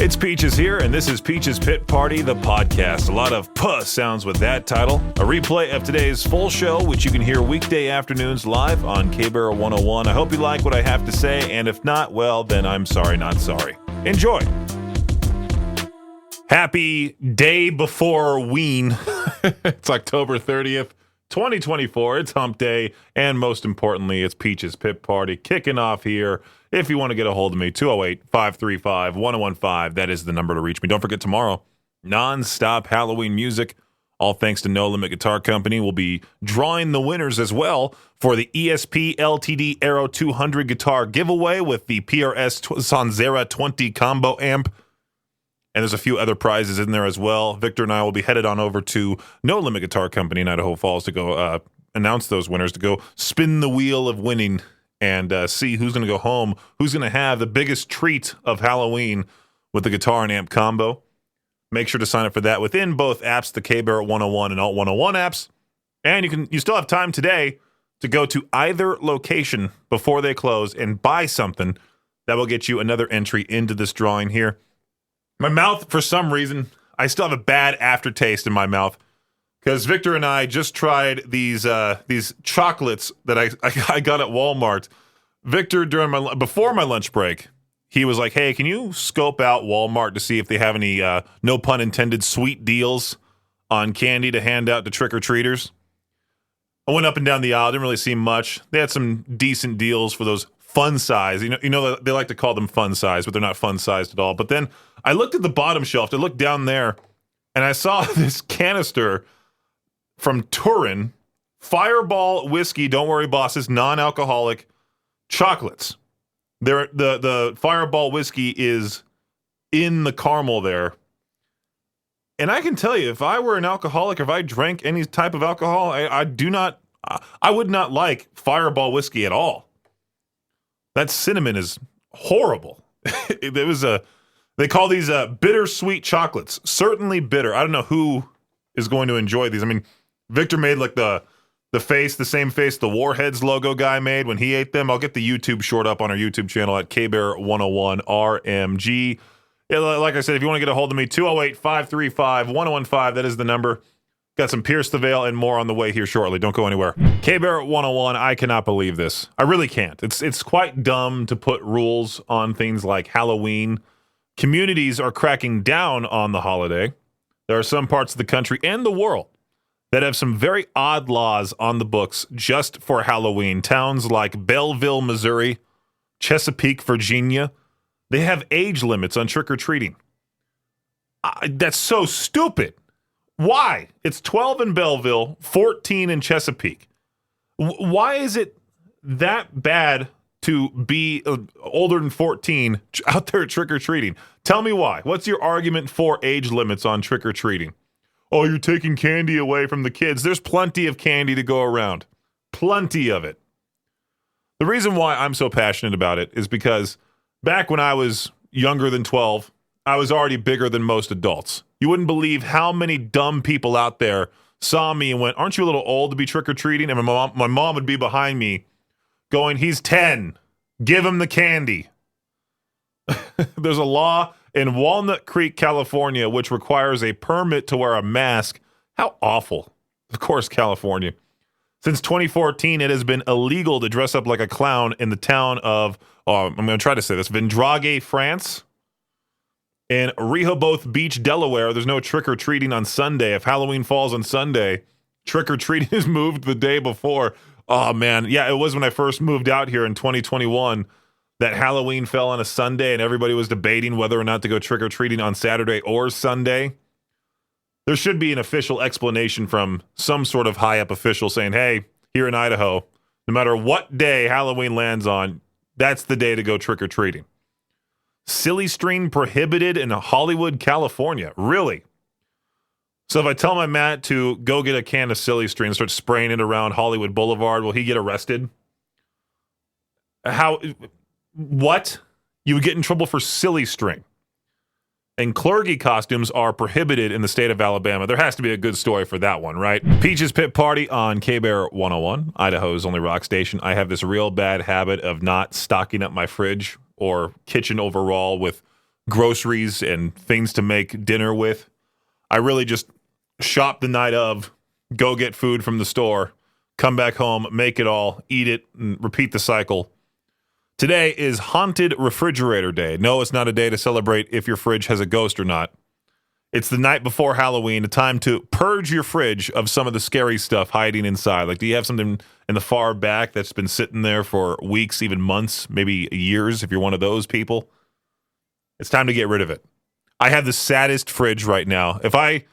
It's Peaches here, and this is Peaches Pit Party, the podcast. A lot of puh sounds with that title. A replay of today's full show, which you can hear weekday afternoons live on K-Barrel 101. I hope you like what I have to say, and if not, well, then I'm sorry, not sorry. Enjoy. Happy day before Ween. It's October 30th, 2024. It's hump day, and most importantly, it's Peaches Pit Party kicking off here. If you want to get a hold of me, 208-535-1015. That is the number to reach me. Don't forget tomorrow, non-stop Halloween music. All thanks to No Limit Guitar Company. We'll be drawing the winners as well for the ESP LTD Aero 200 guitar giveaway with the PRS Sanzera 20 combo amp. And there's a few other prizes in there as well. Victor and I will be headed on over to No Limit Guitar Company in Idaho Falls to go announce those winners, to go spin the wheel of winning and see who's going to go home, who's going to have the biggest treat of Halloween with the guitar and amp combo. Make sure to sign up for that within both apps, the K-Barrel 101 and Alt 101 apps. And you still have time today to go to either location before they close and buy something that will get you another entry into this drawing here. My mouth, for some reason, I still have a bad aftertaste in my mouth because Victor and I just tried these chocolates that I got at Walmart. Victor, before my lunch break, he was like, hey, can you scope out Walmart to see if they have any, no pun intended, sweet deals on candy to hand out to trick-or-treaters? I went up and down the aisle, didn't really see much. They had some decent deals for those fun size. You know they like to call them fun size, but they're not fun sized at all. But then I looked at the bottom shelf, I looked down there, and I saw this canister from Turin, Fireball Whiskey, don't worry bosses, non-alcoholic chocolates. The Fireball Whiskey is in the caramel there. And I can tell you, if I were an alcoholic, if I drank any type of alcohol, I would not like Fireball Whiskey at all. That cinnamon is horrible. They call these bittersweet chocolates. Certainly bitter. I don't know who is going to enjoy these. I mean, Victor made like the face, the same face the Warheads logo guy made when he ate them. I'll get the YouTube short up on our YouTube channel at KBear101RMG. Yeah, like I said, if you want to get a hold of me, 208-535-1015. That is the number. Got some Pierce the Veil and more on the way here shortly. Don't go anywhere. K-Bear 101, I cannot believe this. I really can't. It's quite dumb to put rules on things like Halloween. Communities are cracking down on the holiday. There are some parts of the country and the world that have some very odd laws on the books just for Halloween. Towns like Belleville, Missouri, Chesapeake, Virginia, they have age limits on trick-or-treating. That's so stupid. Why? It's 12 in Belleville, 14 in Chesapeake. Why is it that bad to be older than 14 out there trick-or-treating? Tell me why. What's your argument for age limits on trick-or-treating? Oh, you're taking candy away from the kids. There's plenty of candy to go around. Plenty of it. The reason why I'm so passionate about it is because back when I was younger than 12, I was already bigger than most adults. You wouldn't believe how many dumb people out there saw me and went, aren't you a little old to be trick-or-treating? And my mom would be behind me going, he's 10. Give him the candy. There's a law in Walnut Creek, California, which requires a permit to wear a mask. How awful. Of course, California. Since 2014, it has been illegal to dress up like a clown in the town of, I'm going to try to say this, Vendrague, France. In Rehoboth Beach, Delaware, there's no trick-or-treating on Sunday. If Halloween falls on Sunday, trick-or-treating is moved the day before. Oh, man. Yeah, it was when I first moved out here in 2021 that Halloween fell on a Sunday and everybody was debating whether or not to go trick-or-treating on Saturday or Sunday. There should be an official explanation from some sort of high-up official saying, hey, here in Idaho, no matter what day Halloween lands on, that's the day to go trick-or-treating. Silly string prohibited in Hollywood, California. Really? So if I tell my Matt to go get a can of silly string and start spraying it around Hollywood Boulevard, will he get arrested? What? You would get in trouble for silly string. And clergy costumes are prohibited in the state of Alabama. There has to be a good story for that one, right? Peaches Pit Party on K-Bear 101, Idaho's only rock station. I have this real bad habit of not stocking up my fridge or kitchen overall with groceries and things to make dinner with. I really just shop the night of, go get food from the store, come back home, make it all, eat it, and repeat the cycle. Today is Haunted Refrigerator Day. No, it's not a day to celebrate if your fridge has a ghost or not. It's the night before Halloween, a time to purge your fridge of some of the scary stuff hiding inside. Like, do you have something in the far back that's been sitting there for weeks, even months, maybe years, if you're one of those people? It's time to get rid of it. I have the saddest fridge right now. If I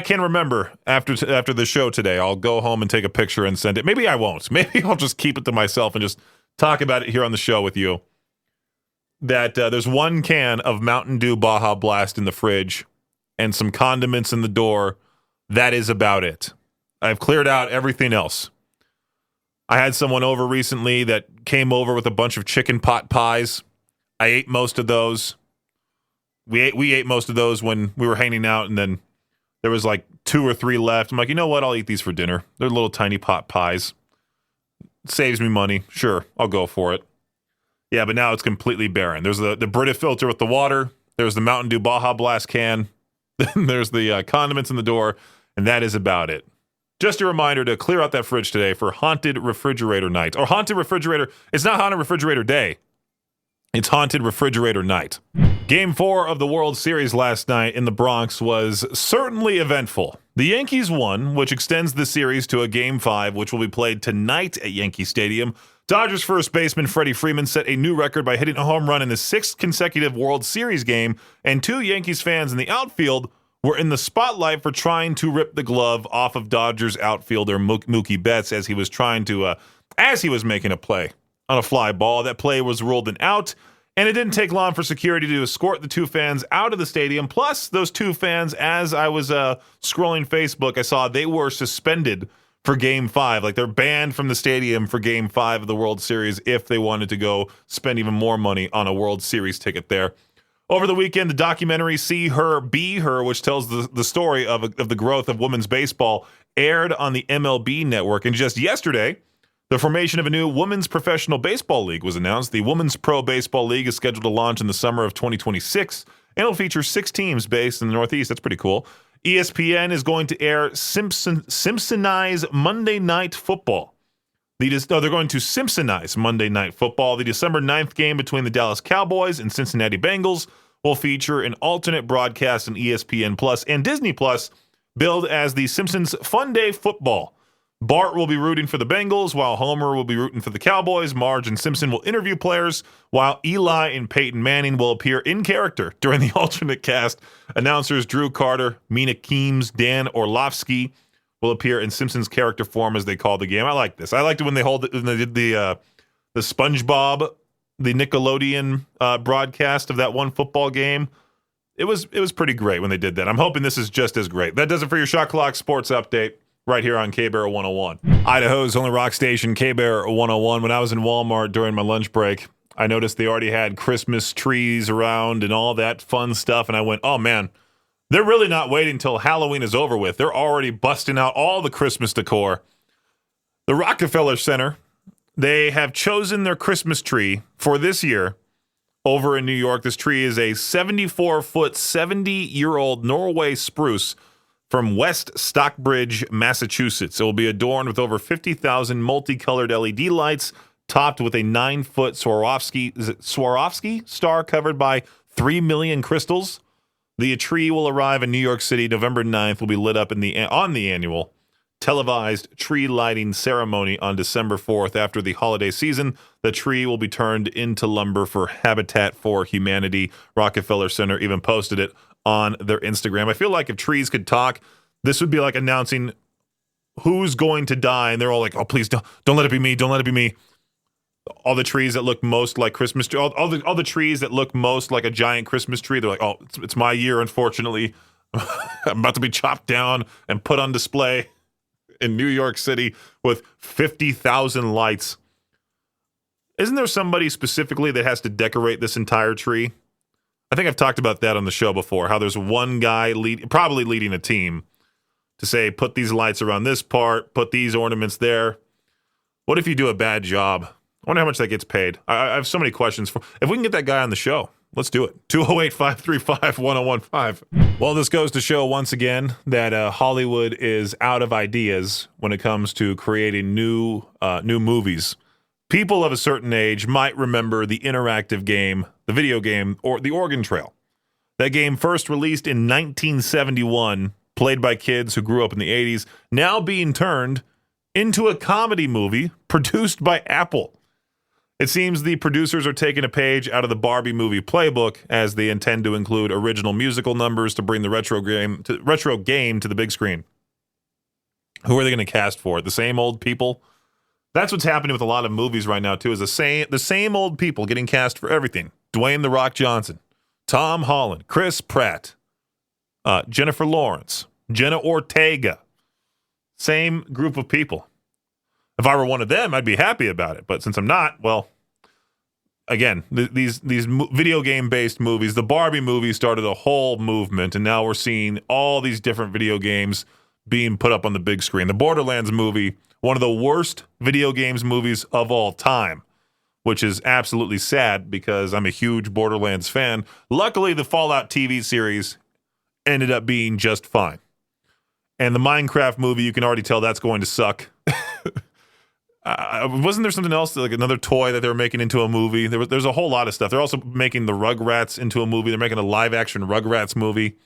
can remember after the show today, I'll go home and take a picture and send it. Maybe I won't. Maybe I'll just keep it to myself and just talk about it here on the show with you. That there's one can of Mountain Dew Baja Blast in the fridge and some condiments in the door. That is about it. I've cleared out everything else. I had someone over recently that came over with a bunch of chicken pot pies. I ate most of those. We ate most of those when we were hanging out, and then there was like 2 or 3 left. I'm like, you know what? I'll eat these for dinner. They're little tiny pot pies. Saves me money. Sure, I'll go for it. Yeah, but now it's completely barren. There's the Brita filter with the water. There's the Mountain Dew Baja Blast can. Then there's the condiments in the door, and that is about it. Just a reminder to clear out that fridge today for Haunted Refrigerator Night. Or Haunted Refrigerator. It's not Haunted Refrigerator Day. It's Haunted Refrigerator Night. Game 4 of the World Series last night in the Bronx was certainly eventful. The Yankees won, which extends the series to a Game 5, which will be played tonight at Yankee Stadium. Dodgers first baseman Freddie Freeman set a new record by hitting a home run in his 6th consecutive World Series game, and 2 Yankees fans in the outfield were in the spotlight for trying to rip the glove off of Dodgers outfielder Mookie Betts as he was making a play on a fly ball. That play was ruled an out, and it didn't take long for security to escort the 2 fans out of the stadium. Plus, those 2 fans, as I was scrolling Facebook, I saw they were suspended for Game 5. Like, they're banned from the stadium for Game 5 of the World Series if they wanted to go spend even more money on a World Series ticket there. Over the weekend, the documentary See Her, Be Her, which tells the story of the growth of women's baseball, aired on the MLB network. And just yesterday, the formation of a new women's professional baseball league was announced. The Women's Pro Baseball League is scheduled to launch in the summer of 2026, and it'll feature 6 teams based in the Northeast. That's pretty cool. ESPN is going to air Simpsonize Monday Night Football. They're going to Simpsonize Monday Night Football. The December 9th game between the Dallas Cowboys and Cincinnati Bengals will feature an alternate broadcast on ESPN Plus and Disney Plus, billed as the Simpsons Fun Day Football. Bart will be rooting for the Bengals, while Homer will be rooting for the Cowboys. Marge and Simpson will interview players, while Eli and Peyton Manning will appear in character during the alternate cast. Announcers Drew Carter, Mina Keems, Dan Orlovsky will appear in Simpsons character form as they call the game. I like this. I liked it when they did the SpongeBob, the Nickelodeon broadcast of that one football game. It was pretty great when they did that. I'm hoping this is just as great. That does it for your Shot Clock Sports Update. Right here on K-Bear 101. Idaho's only rock station, K-Bear 101. When I was in Walmart during my lunch break, I noticed they already had Christmas trees around and all that fun stuff. And I went, oh man, they're really not waiting until Halloween is over with. They're already busting out all the Christmas decor. The Rockefeller Center, they have chosen their Christmas tree for this year over in New York. This tree is a 74-foot, 70-year-old Norway spruce from West Stockbridge, Massachusetts. It will be adorned with over 50,000 multicolored LED lights, topped with a 9-foot Swarovski star covered by 3 million crystals. The tree will arrive in New York City November 9th. Will be lit up on the annual televised tree lighting ceremony on December 4th. After the holiday season, the tree will be turned into lumber for Habitat for Humanity. Rockefeller Center even posted it on their Instagram. I feel like if trees could talk, this would be like announcing who's going to die, and they're all like, "Oh, please don't let it be me! Don't let it be me!" All the trees that look most like Christmas tree, all the trees that look most like a giant Christmas tree, they're like, "Oh, it's my year, unfortunately. I'm about to be chopped down and put on display in New York City with 50,000 lights." Isn't there somebody specifically that has to decorate this entire tree? I think I've talked about that on the show before, how there's one guy probably leading a team to say, put these lights around this part, put these ornaments there. What if you do a bad job? I wonder how much that gets paid. I have so many questions. If we can get that guy on the show, Let's do it. 208-535-1015. Well, this goes to show once again that Hollywood is out of ideas when it comes to creating new movies. People of a certain age might remember the interactive game, the video game, or the Oregon Trail. That game first released in 1971, played by kids who grew up in the 80s, now being turned into a comedy movie produced by Apple. It seems the producers are taking a page out of the Barbie movie playbook as they intend to include original musical numbers to bring the retro game to the big screen. Who are they going to cast for it? The same old people? That's what's happening with a lot of movies right now, too, is the same old people getting cast for everything. Dwayne "The Rock" Johnson, Tom Holland, Chris Pratt, Jennifer Lawrence, Jenna Ortega. Same group of people. If I were one of them, I'd be happy about it. But since I'm not, well, again, these video game-based movies, the Barbie movie started a whole movement, and now we're seeing all these different video games being put up on the big screen. The Borderlands movie, one of the worst video games movies of all time, which is absolutely sad because I'm a huge Borderlands fan. Luckily, the Fallout TV series ended up being just fine. And the Minecraft movie, you can already tell that's going to suck. Wasn't there something else, like another toy that they were making into a movie? There's a whole lot of stuff. They're also making the Rugrats into a movie. They're making a live-action Rugrats movie.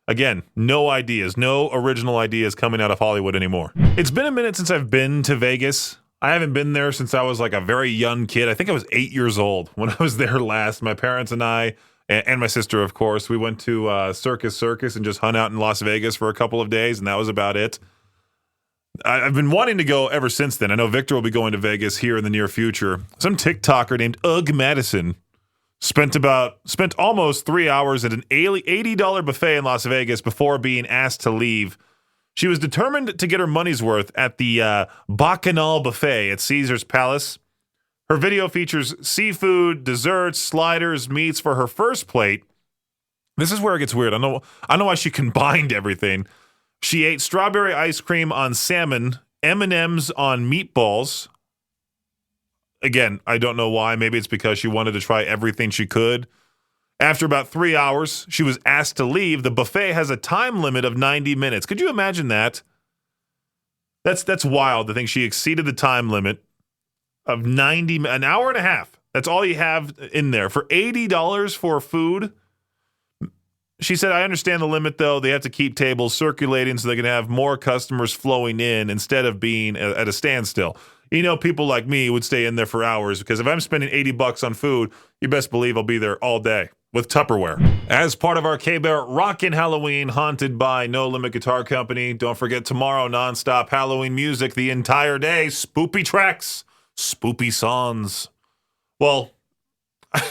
Again, no ideas, no original ideas coming out of Hollywood anymore. It's been a minute since I've been to Vegas. I haven't been there since I was like a very young kid. I think I was 8 years old when I was there last. My parents and I, and my sister, of course, we went to Circus and just hung out in Las Vegas for a couple of days, and that was about it. I've been wanting to go ever since then. I know Victor will be going to Vegas here in the near future. Some TikToker named Ugg Madison spent almost 3 hours at an $80 buffet in Las Vegas before being asked to leave. She was determined to get her money's worth at the Bacchanal Buffet at Caesar's Palace. Her video features seafood, desserts, sliders, meats for her first plate. This is where it gets weird. I know why she combined everything. She ate strawberry ice cream on salmon, M&Ms on meatballs. Again, I don't know why. Maybe it's because she wanted to try everything she could. After about 3 hours, she was asked to leave. The buffet has a time limit of 90 minutes. Could you imagine that? That's wild to think she exceeded the time limit of an hour and a half. That's all you have in there. For $80 for food. She said, I understand the limit, though. They have to keep tables circulating so they can have more customers flowing in instead of being at a standstill. You know, people like me would stay in there for hours because if I'm spending $80 on food, you best believe I'll be there all day with Tupperware. As part of our K-Bear Rockin' Halloween, haunted by No Limit Guitar Company. Don't forget tomorrow, nonstop Halloween music the entire day. Spoopy tracks, spoopy songs. Well,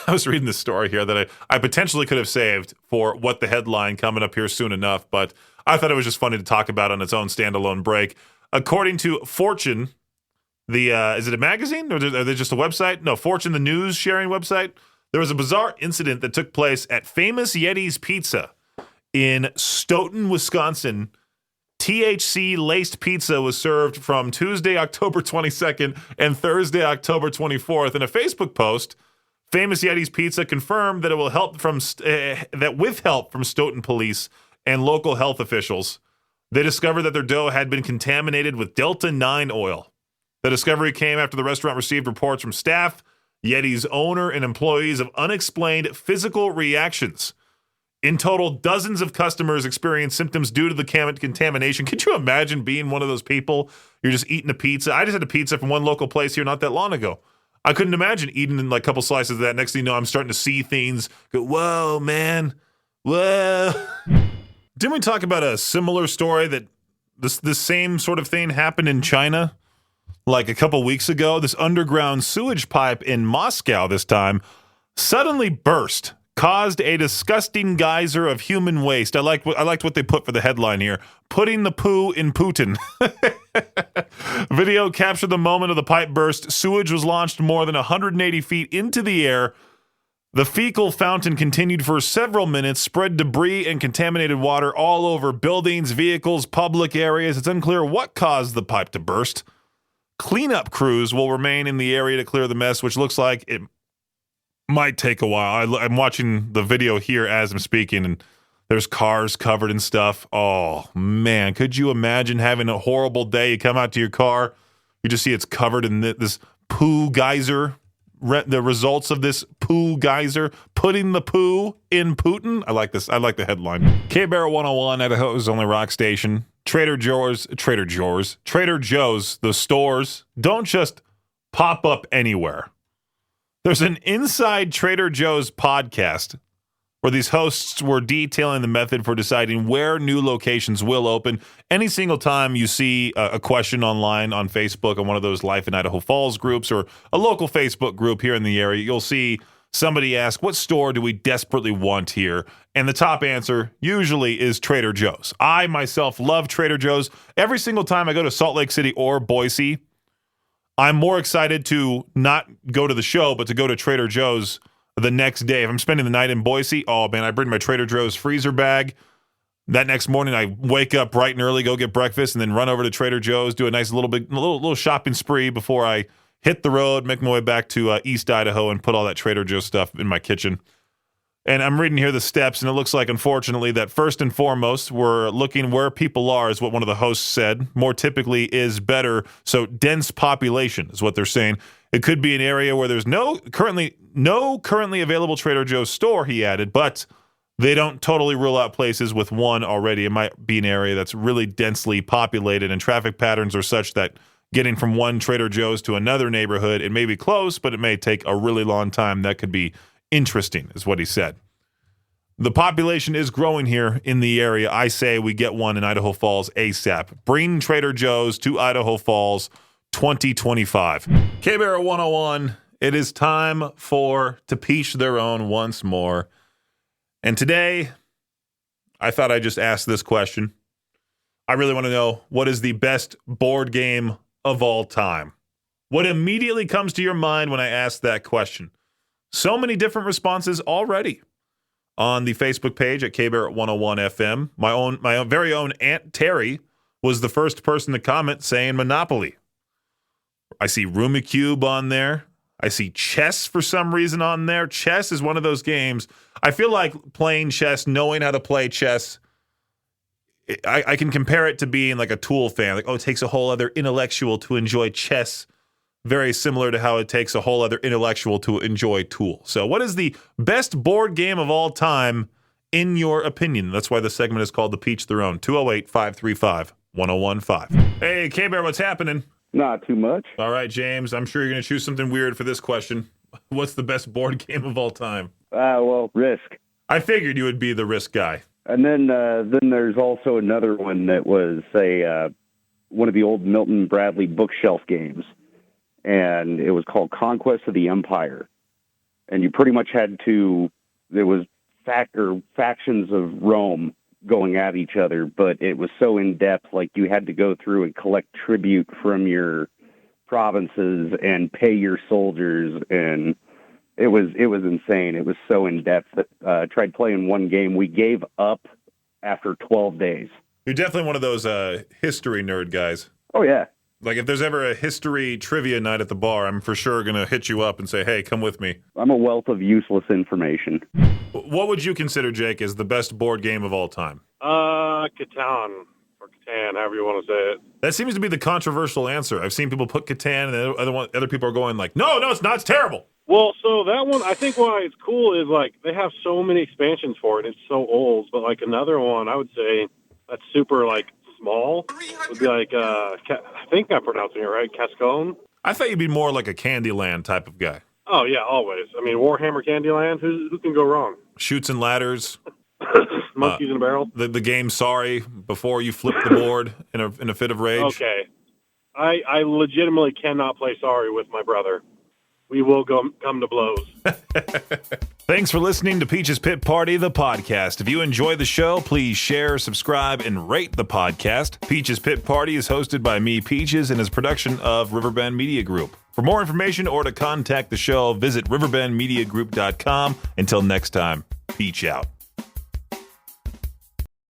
I was reading this story here that I potentially could have saved for what the headline coming up here soon enough, but I thought it was just funny to talk about on its own standalone break. According to Fortune, is it a magazine or are they just a website? No, Fortune, the news sharing website. There was a bizarre incident that took place at Famous Yeti's Pizza in Stoughton, Wisconsin. THC-laced pizza was served from Tuesday, October 22nd and Thursday, October 24th. In a Facebook post, Famous Yeti's Pizza confirmed that it will help with help from Stoughton police and local health officials. They discovered that their dough had been contaminated with Delta-9 oil. The discovery came after the restaurant received reports from staff, Yeti's owner, and employees of unexplained physical reactions. In total, dozens of customers experienced symptoms due to the contamination. Could you imagine being one of those people? You're just eating a pizza. I just had a pizza from one local place here not that long ago. I couldn't imagine eating like a couple slices of that. Next thing you know, I'm starting to see things. Go, whoa, man. Whoa. Didn't we talk about a similar story that this same sort of thing happened in China like a couple weeks ago? This underground sewage pipe in Moscow this time suddenly burst, caused a disgusting geyser of human waste. I liked what they put for the headline here. Putting the poo in Putin. Video captured the moment of the pipe burst. Sewage was launched more than 180 feet into the air. The fecal fountain continued for several minutes, spread debris and contaminated water all over buildings, vehicles, public areas. It's unclear what caused the pipe to burst. Cleanup crews will remain in the area to clear the mess, which looks like it might take a while. I'm watching the video here as I'm speaking, and there's cars covered in stuff. Oh, man. Could you imagine having a horrible day? You come out to your car, you just see it's covered in this poo geyser. The results of this poo geyser, putting the poo in Putin. I like this. I like the headline. K-Bear 101, Idaho's only rock station. Trader Joe's, the stores don't just pop up anywhere. There's an Inside Trader Joe's podcast where these hosts were detailing the method for deciding where new locations will open. Any single time you see a question online on Facebook on one of those Life in Idaho Falls groups or a local Facebook group here in the area, you'll see somebody ask, what store do we desperately want here? And the top answer usually is Trader Joe's. I myself love Trader Joe's. Every single time I go to Salt Lake City or Boise, I'm more excited to not go to the show, but to go to Trader Joe's the next day. If I'm spending the night in Boise, oh man, I bring my Trader Joe's freezer bag. That next morning, I wake up bright and early, go get breakfast, and then run over to Trader Joe's, do a nice little shopping spree before I hit the road, make my way back to East Idaho, and put all that Trader Joe's stuff in my kitchen. And I'm reading here the steps, and it looks like, unfortunately, that first and foremost, we're looking where people are, is what one of the hosts said. More typically is better. So dense population is what they're saying. It could be an area where there's no currently available Trader Joe's store, he added, but they don't totally rule out places with one already. It might be an area that's really densely populated, and traffic patterns are such that getting from one Trader Joe's to another neighborhood, it may be close, but it may take a really long time. That could be interesting, is what he said. The population is growing here in the area. I say we get one in Idaho Falls ASAP. Bring Trader Joe's to Idaho Falls 2025. K-Bear 101, it is time to peach their own once more. And today, I thought I'd just ask this question. I really want to know, what is the best board game of all time? What immediately comes to your mind when I ask that question? So many different responses already on the Facebook page at K-Bear 101 FM. My own very own Aunt Terry was the first person to comment saying Monopoly. I see Rummikub on there. I see chess for some reason on there. Chess is one of those games. I feel like playing chess, knowing how to play chess, I can compare it to being like a Tool fan. Like, it takes a whole other intellectual to enjoy chess. Very similar to how it takes a whole other intellectual to enjoy Tool. So what is the best board game of all time in your opinion? That's why the segment is called The Peach Their Own. 208-535-1015. Hey, K-Bear, what's happening? Not too much. All right, James, I'm sure you're going to choose something weird for this question. What's the best board game of all time? Well, Risk. I figured you would be the Risk guy. And then there's also another one that was one of the old Milton Bradley bookshelf games, and it was called Conquest of the Empire. And you pretty much there was factions of Rome going at each other, but it was so in-depth, like you had to go through and collect tribute from your provinces and pay your soldiers, and it was insane. It was so in-depth that I tried playing one game. We gave up after 12 days. You're definitely one of those history nerd guys. Oh, yeah. Like, if there's ever a history trivia night at the bar, I'm for sure going to hit you up and say, hey, come with me. I'm a wealth of useless information. What would you consider, Jake, as the best board game of all time? Catan, or Catan, however you want to say it. That seems to be the controversial answer. I've seen people put Catan, and other people are going like, no, it's not, it's terrible. Well, so that one, I think why it's cool is, like, they have so many expansions for it. It's so old. But, like, another one, I would say that's super, like, small would be like, I think I'm pronouncing it right, Cascone. I thought you'd be more like a Candyland type of guy. Oh, yeah, always. I mean, Warhammer Candyland, who can go wrong? Shoots and ladders. Monkeys in a barrel. The game, sorry, before you flip the board in a fit of rage. Okay. I legitimately cannot play sorry with my brother. We will come to blows. Thanks for listening to Peach's Pit Party, the podcast. If you enjoy the show, please share, subscribe, and rate the podcast. Peach's Pit Party is hosted by me, Peaches, and is a production of Riverbend Media Group. For more information or to contact the show, visit riverbendmediagroup.com. Until next time, Peach out.